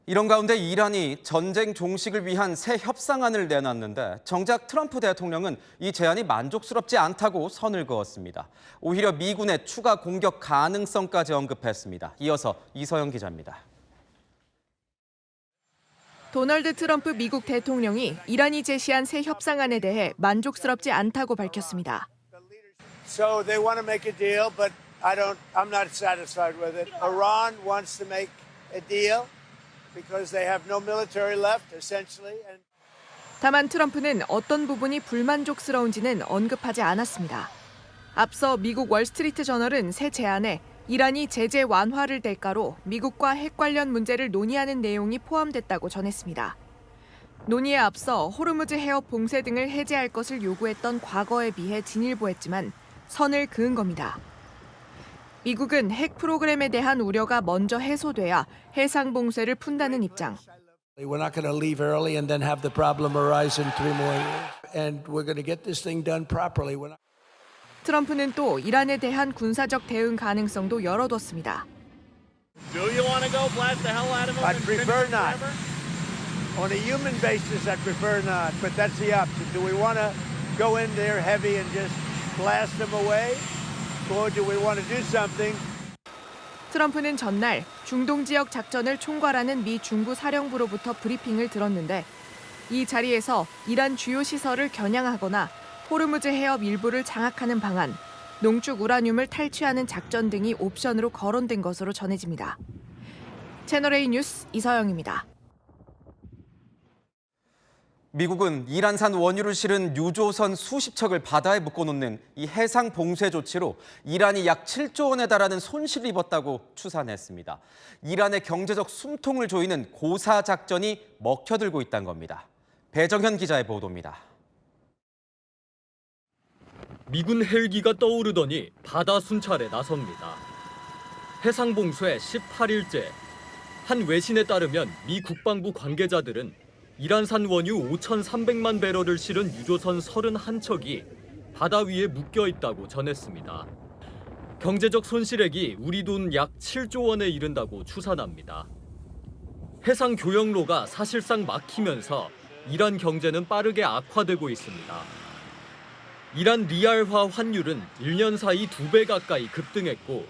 이런 가운데 이란이 전쟁 종식을 위한 새 협상안을 내놨는데 정작 트럼프 대통령은 이 제안이 만족스럽지 않다고 선을 그었습니다. 오히려 미군의 추가 공격 가능성까지 언급했습니다. 이어서 이서영 기자입니다. 도널드 트럼프 미국 대통령이 이란이 제시한 새 협상안에 대해 만족스럽지 않다고 밝혔습니다. So they want to make a deal, but I'm not satisfied with it. Iran wants to make a deal because they have no military left, essentially. 다만 트럼프는 어떤 부분이 불만족스러운지는 언급하지 않았습니다. 앞서 미국 월스트리트 저널은 새 제안에 이란이 제재 완화를 대가로 미국과 핵 관련 문제를 논의하는 내용이 포함됐다고 전했습니다. 논의에 앞서 호르무즈 해협 봉쇄 등을 해제할 것을 요구했던 과거에 비해 진일보했지만 선을 그은 겁니다. 미국은 핵 프로그램에 대한 우려가 먼저 해소돼야 해상 봉쇄를 푼다는 입장. We're not going to leave early and then have the problem arise in 3 more years. And we're going to get this thing done properly. 트럼프는 또 이란에 대한 군사적 대응 가능성도 열어뒀습니다. Do you want to go blast the hell out of them? I'd prefer not. On a human basis, I'd prefer not, but that's the option. Do we want to go in there heavy and just blast them away? Or do we want to do something? 트럼프는 전날 중동 지역 작전을 총괄하는 미 중부 사령부로부터 브리핑을 들었는데 이 자리에서 이란 주요 시설을 겨냥하거나 호르무즈 해협 일부를 장악하는 방안, 농축 우라늄을 탈취하는 작전 등이 옵션으로 거론된 것으로 전해집니다. 채널A 뉴스 이서영입니다. 미국은 이란산 원유를 실은 유조선 수십 척을 바다에 묶어놓는 이 해상 봉쇄 조치로 이란이 약 7조 원에 달하는 손실을 입었다고 추산했습니다. 이란의 경제적 숨통을 조이는 고사 작전이 먹혀들고 있다는 겁니다. 배정현 기자의 보도입니다. 미군 헬기가 떠오르더니 바다 순찰에 나섭니다. 해상 봉쇄 18일째. 한 외신에 따르면 미 국방부 관계자들은 이란산 원유 5,300만 배럴을 실은 유조선 31척이 바다 위에 묶여 있다고 전했습니다. 경제적 손실액이 우리 돈 약 7조 원에 이른다고 추산합니다. 해상 교역로가 사실상 막히면서 이란 경제는 빠르게 악화되고 있습니다. 이란 리알화 환율은 1년 사이 2배 가까이 급등했고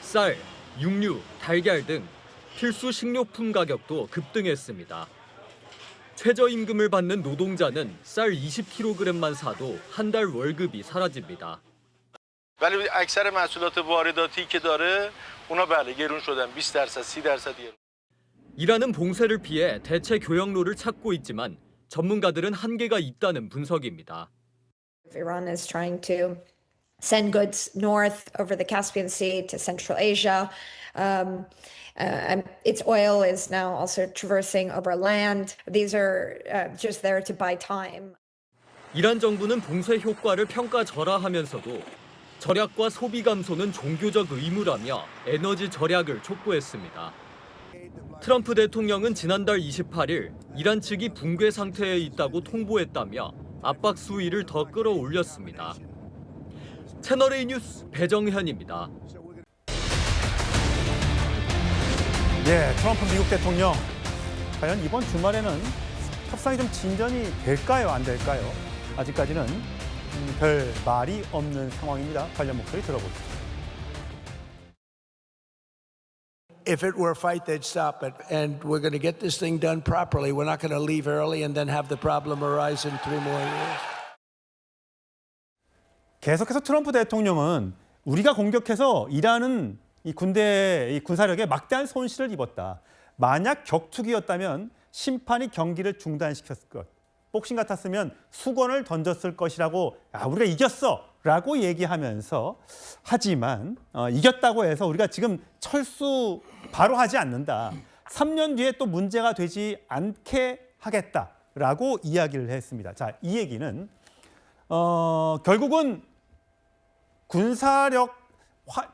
쌀, 육류, 달걀 등 필수 식료품 가격도 급등했습니다. 최저임금을 받는 노동자는 쌀 20kg만 사도 한 달 월급이 사라집니다. ولی اکثر محصولات وارداتی که داره اونا بله گرون شدن 20% 30% گرون. 이란은 봉쇄를 피해 대체 교역로를 찾고 있지만 전문가들은 한계가 있다는 분석입니다. Iran is trying to send goods north over the Caspian Sea to Central Asia. And its oil is now also traversing over land. These are just there to buy time. 이란 정부는 봉쇄 효과를 평가절하하면서도 절약과 소비 감소는 종교적 의무라며 에너지 절약을 촉구했습니다. 트럼프 대통령은 지난달 28일 이란 측이 붕괴 상태에 있다고 통보했다며 압박 수위를 더 끌어올렸습니다. 채널A 뉴스 배정현입니다. 네, 트럼프 미국 대통령. 과연 이번 주말에는 협상이 좀 진전이 될까요, 안 될까요? 아직까지는 별 말이 없는 상황입니다. 관련 목소리 들어보시죠. If it were a fight, they'd stop it. And we're going to get this thing done properly. We're not going to leave early and then have the problem arise in 3 more years. 계속해서 트럼프 대통령은 우리가 공격해서 이란은 이 군사력에 막대한 손실을 입었다. 만약 격투기였다면 심판이 경기를 중단시켰을 것. 복싱 같았으면 수건을 던졌을 것이라고 우리가 이겼어 라고 얘기하면서 하지만 이겼다고 해서 우리가 지금 철수 바로 하지 않는다. 3년 뒤에 또 문제가 되지 않게 하겠다라고 이야기를 했습니다. 자, 이 얘기는 결국은 군사력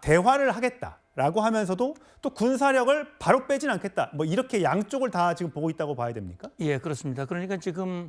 대화를 하겠다라고 하면서도 또 군사력을 바로 빼진 않겠다. 뭐 이렇게 양쪽을 다 지금 보고 있다고 봐야 됩니까? 예, 그렇습니다. 그러니까 지금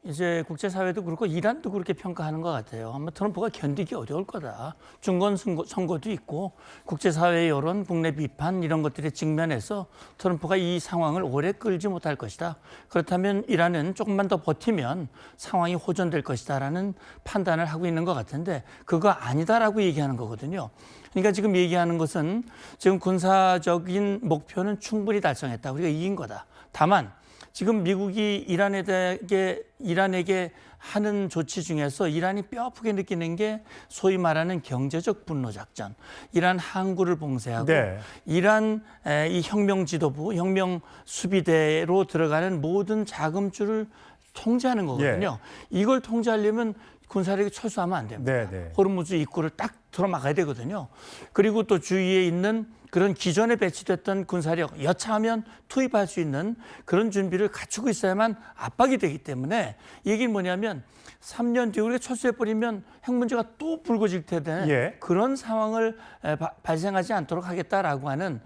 이제 국제사회도 그렇고 이란도 그렇게 평가하는 것 같아요. 아마 트럼프가 견디기 어려울 거다. 중간 선거도 있고 국제사회 여론, 국내 비판 이런 것들에 직면해서 트럼프가 이 상황을 오래 끌지 못할 것이다. 그렇다면 이란은 조금만 더 버티면 상황이 호전될 것이다라는 판단을 하고 있는 것 같은데 그거 아니다라고 얘기하는 거거든요. 그러니까 지금 얘기하는 것은 지금 군사적인 목표는 충분히 달성했다. 우리가 이긴 거다. 다만 지금 미국이 이란에게 하는 조치 중에서 이란이 뼈아프게 느끼는 게 소위 말하는 경제적 분노 작전. 이란 항구를 봉쇄하고 네. 이란 이 혁명 지도부, 혁명 수비대로 들어가는 모든 자금줄을 통제하는 거거든요. 이걸 통제하려면 군사력이 철수하면 안 됩니다. 네. 호르무즈 입구를 딱 들어막아야 되거든요. 그리고 또 주위에 있는 그런 기존에 배치됐던 군사력, 여차하면 투입할 수 있는 그런 준비를 갖추고 있어야만 압박이 되기 때문에 이 얘기는 뭐냐면 3년 뒤에 우리가 철수해버리면 핵 문제가 또 불거질 텐데 그런 상황을 발생하지 않도록 하겠다라고 하는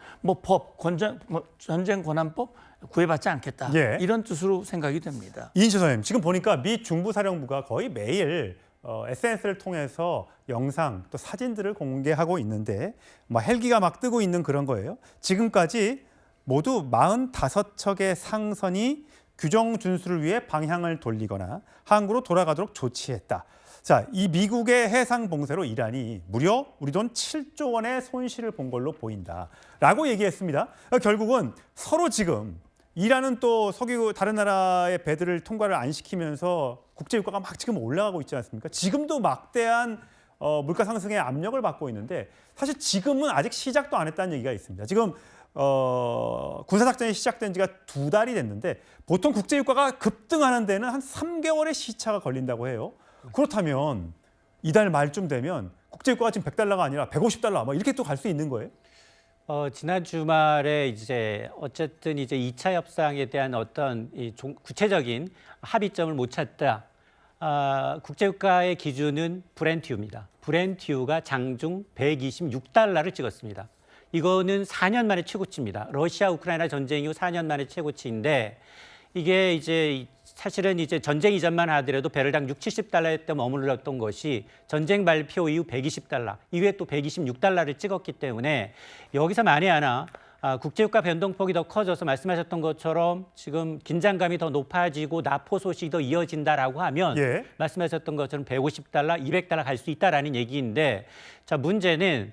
전쟁 권한법 구애받지 않겠다. 이런 뜻으로 생각이 됩니다. 이인철 선생님, 지금 보니까 미 중부사령부가 거의 매일 SNS를 통해서 영상 또 사진들을 공개하고 있는데 헬기가 막 뜨고 있는 그런 거예요. 지금까지 모두 45척의 상선이 규정 준수를 위해 방향을 돌리거나 항구로 돌아가도록 조치했다. 자, 이 미국의 해상 봉쇄로 이란이 무려 우리 돈 7조 원의 손실을 본 걸로 보인다라고 얘기했습니다. 결국은 서로 지금 이란은 또 석유 다른 나라의 배들을 통과를 안 시키면서 국제 유가가 막 지금 올라가고 있지 않습니까? 지금도 막대한 물가 상승의 압력을 받고 있는데 사실 지금은 아직 시작도 안 했다는 얘기가 있습니다. 지금 군사작전이 시작된 지가 2달이 됐는데 보통 국제 유가가 급등하는 데는 한 3개월의 시차가 걸린다고 해요. 그렇다면 이달 말쯤 되면 국제 유가가 지금 $100가 아니라 $150 이렇게 또 갈 수 있는 거예요? 지난 주말에 어쨌든 2차 협상에 대한 어떤 구체적인 합의점을 못 찾다. 국제유가의 기준은 브렌트유입니다. 브렌트유가 장중 $126를 찍었습니다. 이거는 4년 만에 최고치입니다. 러시아 우크라이나 전쟁 이후 4년 만에 최고치인데 이게 사실은 전쟁 이전만 하더라도 배럴당 $60, 70대 머물렀던 것이 전쟁 발표 이후 $120, 이후에 또 $126를 찍었기 때문에 여기서 만에 하나 국제유가 변동폭이 더 커져서 말씀하셨던 것처럼 지금 긴장감이 더 높아지고 나포 소식이 더 이어진다라고 하면 말씀하셨던 것처럼 $150, $200 갈 수 있다라는 얘기인데 자, 문제는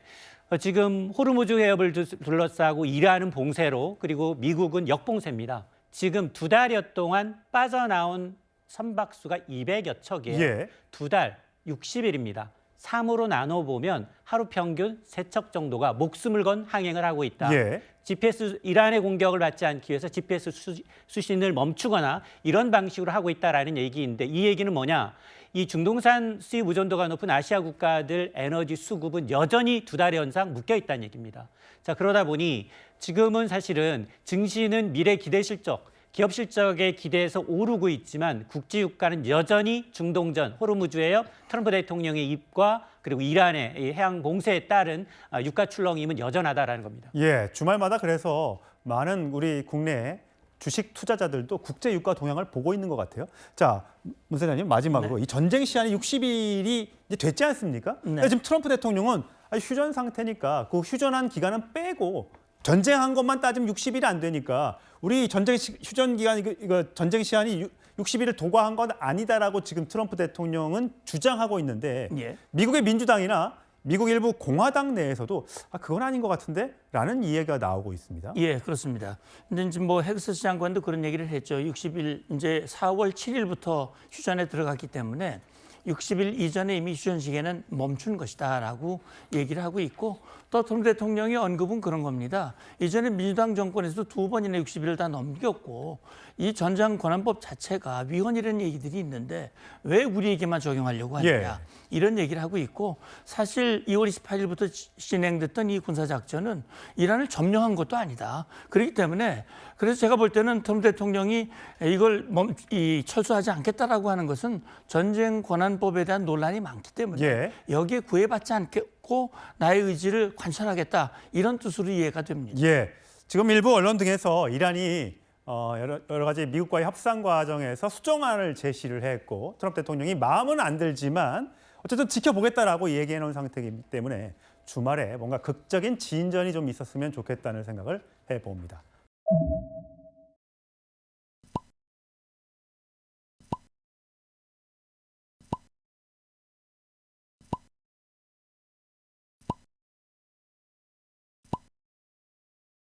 지금 호르무즈 해협을 둘러싸고 이란은 봉쇄로 그리고 미국은 역봉쇄입니다. 지금 2달여 동안 빠져나온 선박수가 200여 척이에요. 2달 60일입니다. 3으로 나눠보면 하루 평균 3척 정도가 목숨을 건 항행을 하고 있다. GPS, 이란의 공격을 받지 않기 위해서 GPS 수신을 멈추거나 이런 방식으로 하고 있다라는 얘기인데 이 얘기는 뭐냐? 이 중동산 수입 의존도가 높은 아시아 국가들 에너지 수급은 여전히 2달 연상 묶여 있다는 얘기입니다. 자, 그러다 보니 지금은 사실은 증시는 미래 기대 실적, 기업 실적에 기대해서 오르고 있지만 국제 유가는 여전히 중동전, 호르무즈 해협, 트럼프 대통령의 입과 그리고 이란의 해양 봉쇄에 따른 유가 출렁임은 여전하다라는 겁니다. 주말마다 그래서 많은 우리 국내 주식 투자자들도 국제 유가 동향을 보고 있는 것 같아요. 자, 문 사장님 마지막으로 이 전쟁 시한이 60일이 이제 됐지 않습니까? 지금 트럼프 대통령은 휴전 상태니까 그 휴전한 기간은 빼고 전쟁한 것만 따지면 60일이 안 되니까 우리 휴전 기간 전쟁 시한이 60일을 도과한 건 아니다라고 지금 트럼프 대통령은 주장하고 있는데 미국의 민주당이나 미국 일부 공화당 내에서도 그건 아닌 것 같은데 라는 이야기가 나오고 있습니다. 그렇습니다. 근데 지금 헥스스 장관도 그런 얘기를 했죠. 60일 이제 4월 7일부터 휴전에 들어갔기 때문에 60일 이전에 이미 휴전 시기에는 멈춘 것이다라고 얘기를 하고 있고 또 트럼프 대통령의 언급은 그런 겁니다. 이전에 민주당 정권에서도 2번이나 60일을 다 넘겼고 이 전장 권한법 자체가 위헌이라는 얘기들이 있는데 왜 우리에게만 적용하려고 하느냐 이런 얘기를 하고 있고 사실 2월 28일부터 진행됐던 이 군사작전은 이란을 점령한 것도 아니다. 그렇기 때문에 그래서 제가 볼 때는 트럼프 대통령이 이걸 철수하지 않겠다라고 하는 것은 전쟁 권한법에 대한 논란이 많기 때문에 여기에 구애받지 않겠고 나의 의지를 관철하겠다 이런 뜻으로 이해가 됩니다. 지금 일부 언론 등에서 이란이 여러 가지 미국과의 협상 과정에서 수정안을 제시를 했고 트럼프 대통령이 마음은 안 들지만 어쨌든 지켜보겠다라고 얘기해 놓은 상태이기 때문에 주말에 뭔가 극적인 진전이 좀 있었으면 좋겠다는 생각을 해봅니다.